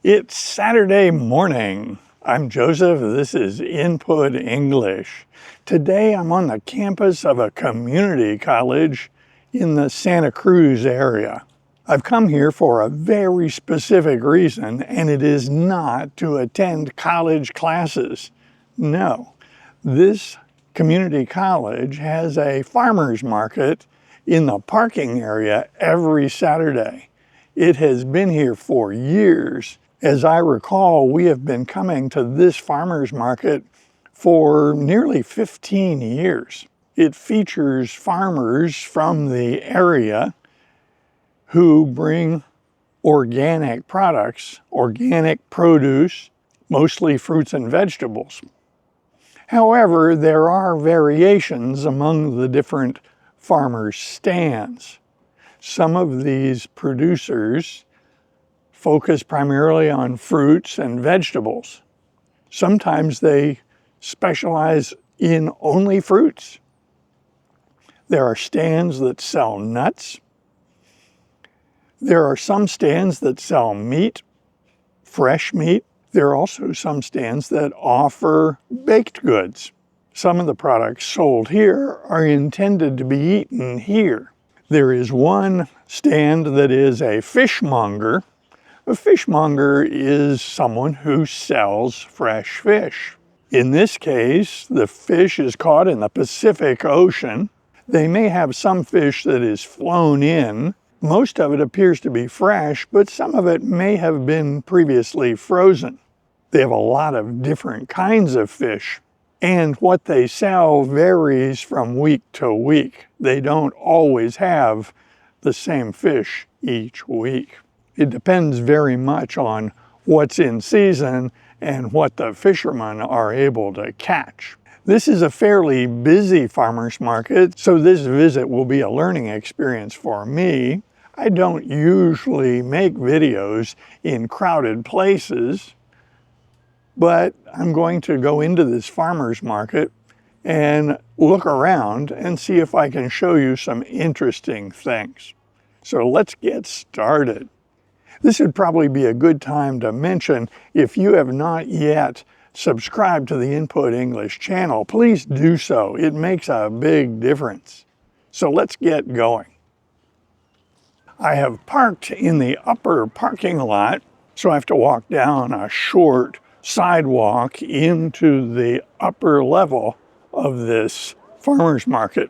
It's Saturday morning. I'm Joseph. This is Input English. Today I'm on the campus of a community college in the Santa Cruz area. I've come here for a very specific reason, and it is not to attend college classes. No, this community college has a farmer's market in the parking area every Saturday. It has been here for years. As I recall, we have been coming to this farmer's market for nearly 15 years. It features farmers from the area who bring organic products, organic produce, mostly fruits and vegetables. However, there are variations among the different farmers' stands. Some of these producers focus primarily on fruits and vegetables. Sometimes they specialize in only fruits. There are stands that sell nuts. There are some stands that sell meat, fresh meat. There are also some stands that offer baked goods. Some of the products sold here are intended to be eaten here. There is one stand that is a fishmonger. A fishmonger is someone who sells fresh fish. In this case, the fish is caught in the Pacific Ocean. They may have some fish that is flown in. Most of it appears to be fresh, but some of it may have been previously frozen. They have a lot of different kinds of fish, and what they sell varies from week to week. They don't always have the same fish each week. It depends very much on what's in season and what the fishermen are able to catch. This is a fairly busy farmer's market, so this visit will be a learning experience for me. I don't usually make videos in crowded places, but I'm going to go into this farmer's market and look around and see if I can show you some interesting things. So let's get started. This would probably be a good time to mention, if you have not yet subscribed to the Input English channel, please do so. It makes a big difference. So let's get going. I have parked in the upper parking lot, so I have to walk down a short sidewalk into the upper level of this farmer's market.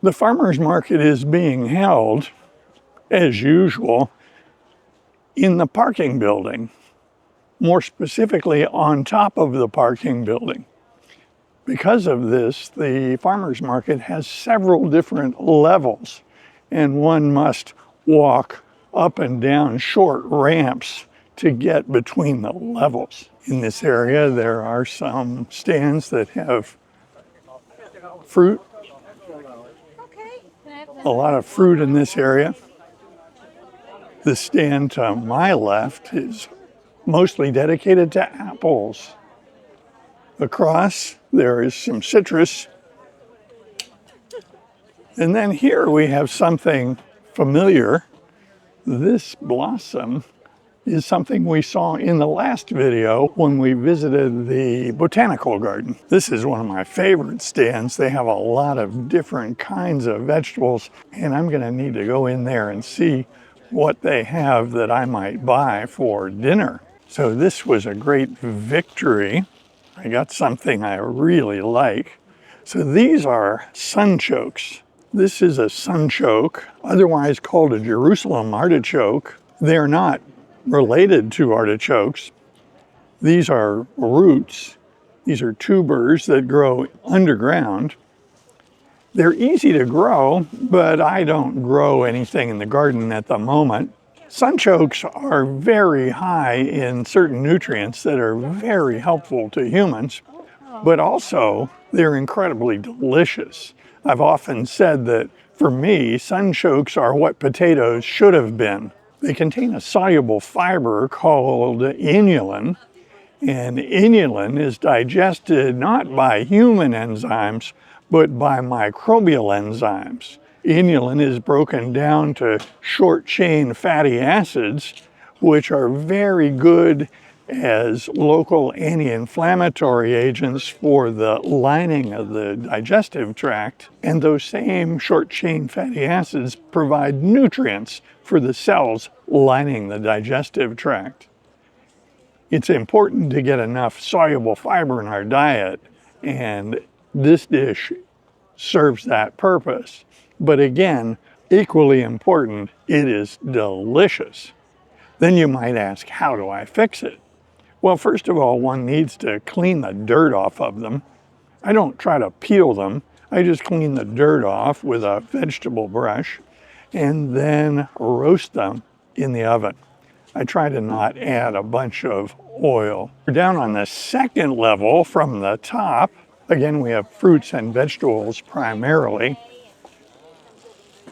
The farmer's market is being held, as usual, in the parking building, more specifically on top of the parking building. Because of this, the farmer's market has several different levels, and one must walk up and down short ramps to get between the levels. In this area, there are some stands that have fruit. A lot of fruit in this area. The stand to my left is mostly dedicated to apples. Across, there is some citrus. And then here we have something familiar. This blossom is something we saw in the last video when we visited the botanical garden. This is one of my favorite stands. They have a lot of different kinds of vegetables, and I'm gonna need to go in there and see what they have that I might buy for dinner. So this was a great victory. I got something I really like. So these are sunchokes. This is a sunchoke, otherwise called a Jerusalem artichoke. They're not related to artichokes. These are roots. These are tubers that grow underground. They're easy to grow, but I don't grow anything in the garden at the moment. Sunchokes are very high in certain nutrients that are very helpful to humans, but also they're incredibly delicious. I've often said that for me, sunchokes are what potatoes should have been. They contain a soluble fiber called inulin, and inulin is digested not by human enzymes, but by microbial enzymes. Inulin is broken down to short-chain fatty acids, which are very good as local anti-inflammatory agents for the lining of the digestive tract. And those same short-chain fatty acids provide nutrients for the cells lining the digestive tract. It's important to get enough soluble fiber in our diet, and this dish serves that purpose. But again, equally important, it is delicious. Then you might ask, how do I fix it? Well, first of all, one needs to clean the dirt off of them. I don't try to peel them. I just clean the dirt off with a vegetable brush and then roast them in the oven. I try to not add a bunch of oil. We're down on the second level from the top. Again, we have fruits and vegetables primarily.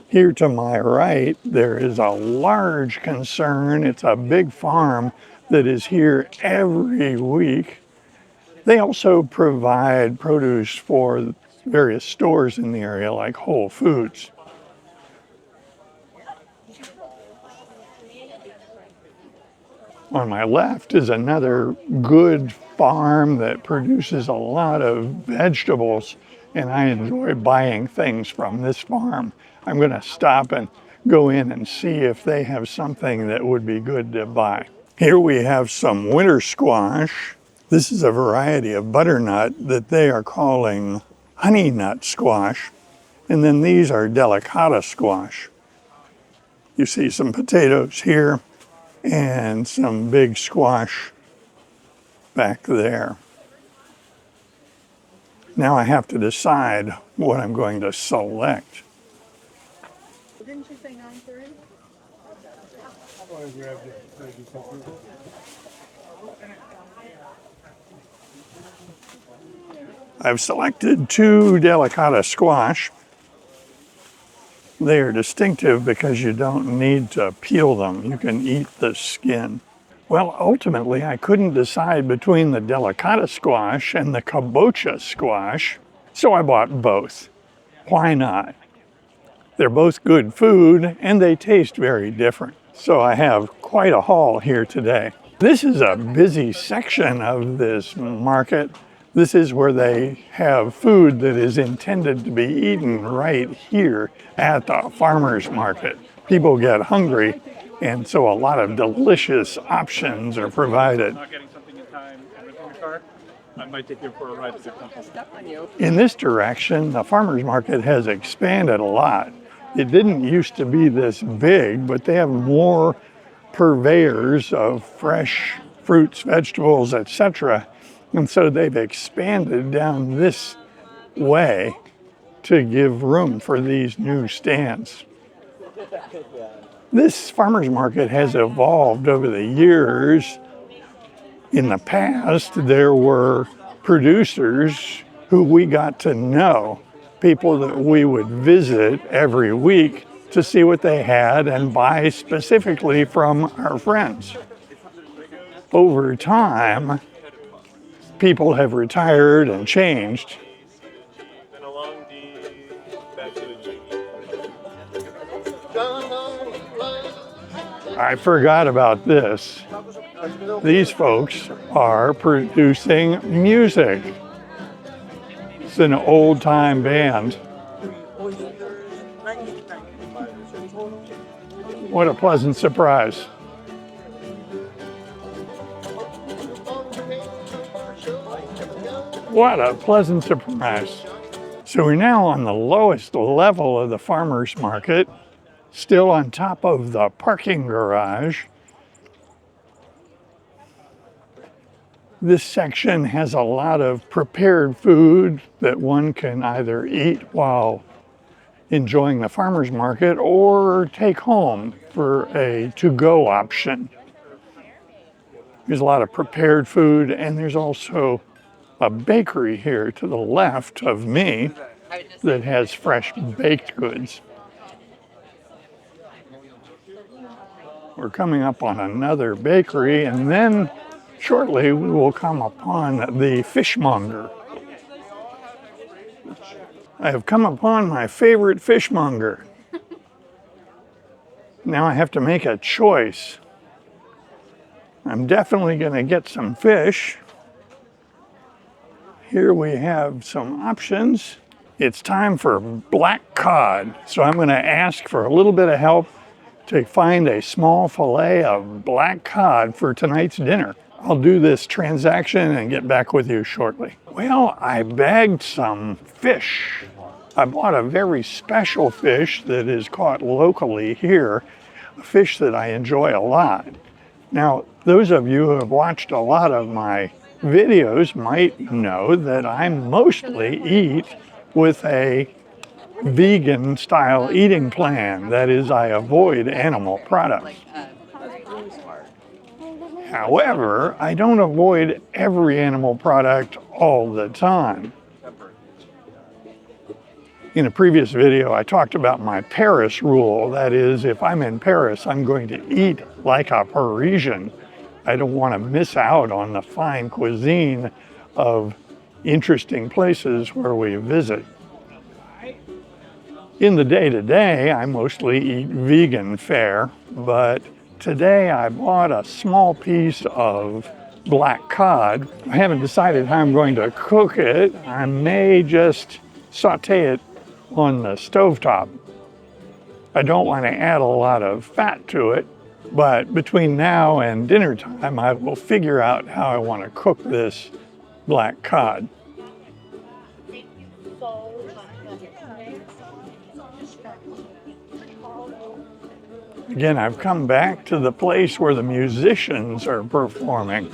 Here to my right, there is a large concern. It's a big farm that is here every week. They also provide produce for various stores in the area like Whole Foods. On my left is another good farm that produces a lot of vegetables, and I enjoy buying things from this farm. I'm going to stop and go in and see if they have something that would be good to buy. Here we have some winter squash. This is a variety of butternut that they are calling honey nut squash. And then these are delicata squash. You see some potatoes here and some big squash back there. Now I have to decide what I'm going to select. Didn't you say 9:30? I've selected two delicata squash. They are distinctive because you don't need to peel them. You can eat the skin. Well, ultimately, I couldn't decide between the delicata squash and the kabocha squash, so I bought both. Why not? They're both good food and they taste very different. So I have quite a haul here today. This is a busy section of this market. This is where they have food that is intended to be eaten right here at the farmer's market. People get hungry, and so a lot of delicious options are provided. Not getting something in time and in the car, I might take you for a ride. In this direction, the farmer's market has expanded a lot. It didn't used to be this big, but they have more purveyors of fresh fruits, vegetables, etc. And so they've expanded down this way to give room for these new stands. This farmer's market has evolved over the years. In the past, there were producers who we got to know, people that we would visit every week to see what they had and buy specifically from our friends. Over time, people have retired and changed. I forgot about this. These folks are producing music. It's an old-time band. What a pleasant surprise. What a pleasant surprise. So we're now on the lowest level of the farmer's market, still on top of the parking garage. This section has a lot of prepared food that one can either eat while enjoying the farmer's market or take home for a to-go option. There's a lot of prepared food, and there's also a bakery here to the left of me that has fresh baked goods. We're coming up on another bakery, and then shortly we will come upon the Fishmonger. I have come upon my favorite fishmonger. Now I have to make a choice. I'm definitely going to get some fish. Here we have some options. It's time for black cod. So I'm going to ask for a little bit of help to find a small fillet of black cod for tonight's dinner. I'll do this transaction and get back with you shortly. Well, I bagged some fish. I bought a very special fish that is caught locally here, a fish that I enjoy a lot. Now, those of you who have watched a lot of my videos might know that I mostly eat with a vegan style eating plan. That is, I avoid animal products. However, I don't avoid every animal product all the time. In a previous video, I talked about my Paris rule. That is, if I'm in Paris, I'm going to eat like a Parisian. I don't want to miss out on the fine cuisine of interesting places where we visit. In the day-to-day, I mostly eat vegan fare, but today I bought a small piece of black cod. I haven't decided how I'm going to cook it. I may just saute it on the stovetop. I don't want to add a lot of fat to it, but between now and dinner time, I will figure out how I want to cook this black cod. Again, I've come back to the place where the musicians are performing.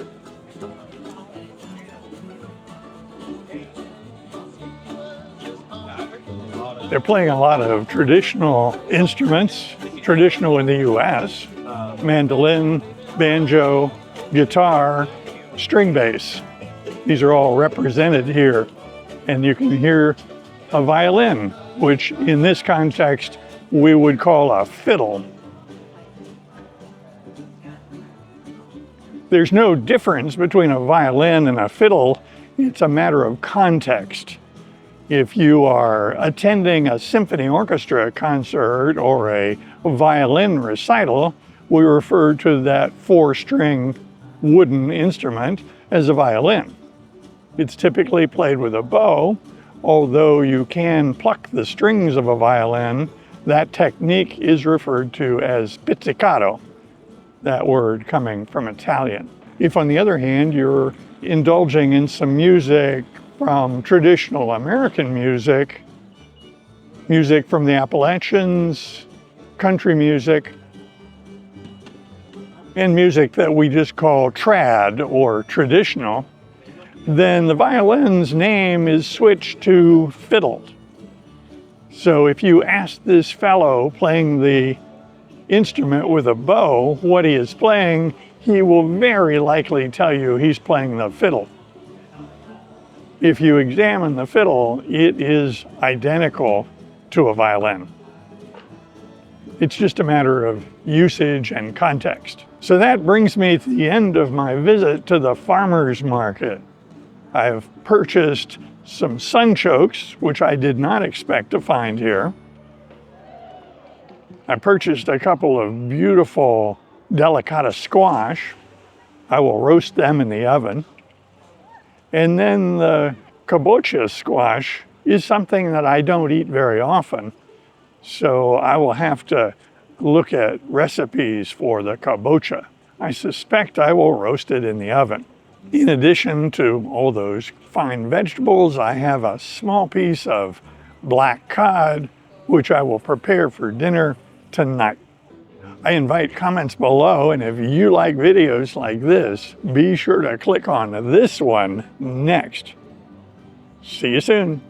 They're playing a lot of traditional instruments, traditional in the US, mandolin, banjo, guitar, string bass. These are all represented here. And you can hear a violin, which in this context, we would call a fiddle. There's no difference between a violin and a fiddle. It's a matter of context. If you are attending a symphony orchestra concert or a violin recital, we refer to that four-string wooden instrument as a violin. It's typically played with a bow, although you can pluck the strings of a violin. That technique is referred to as pizzicato, that word coming from Italian. If, on the other hand, you're indulging in some music from traditional American music, music from the Appalachians, country music, and music that we just call trad or traditional, then the violin's name is switched to fiddle. So if you ask this fellow playing the instrument with a bow what he is playing, he will very likely tell you he's playing the fiddle. If you examine the fiddle, it is identical to a violin. It's just a matter of usage and context. So that brings me to the end of my visit to the farmer's market. I've purchased some sunchokes, which I did not expect to find here. I purchased a couple of beautiful delicata squash. I will roast them in the oven. And then the kabocha squash is something that I don't eat very often. So I will have to look at recipes for the kabocha. I suspect I will roast it in the oven. In addition to all those fine vegetables, I have a small piece of black cod, which I will prepare for dinner tonight. I invite comments below, and if you like videos like this, be sure to click on this one next. See you soon.